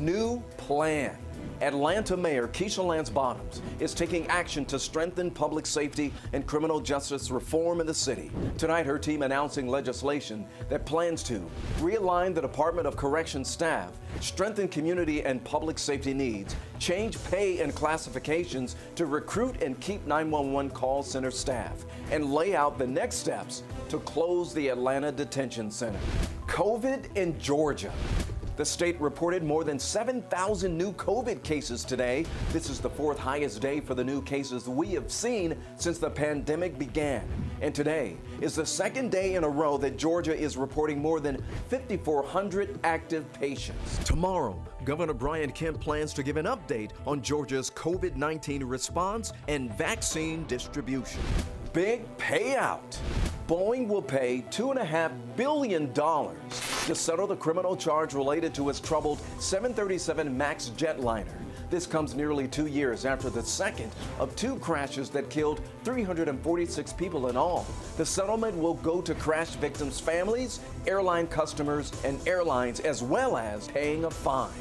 new plan. Atlanta Mayor Keisha Lance Bottoms is taking action to strengthen public safety and criminal justice reform in the city. Tonight, her team announcing legislation that plans to realign the Department of Corrections staff, strengthen community and public safety needs, change pay and classifications to recruit and keep 911 call center staff, and lay out the next steps to close the Atlanta Detention Center. COVID in Georgia. The state reported more than 7,000 new COVID cases today. This is the fourth highest day for the new cases we have seen since the pandemic began. And today is the second day in a row that Georgia is reporting more than 5,400 active patients. Tomorrow, Governor Brian Kemp plans to give an update on Georgia's COVID-19 response and vaccine distribution. Big payout. Boeing will pay $2.5 billion to settle the criminal charge related to its troubled 737 MAX jetliner. This comes nearly 2 years after the second of two crashes that killed 346 people in all. The settlement will go to crash victims' families, airline customers, and airlines, as well as paying a fine.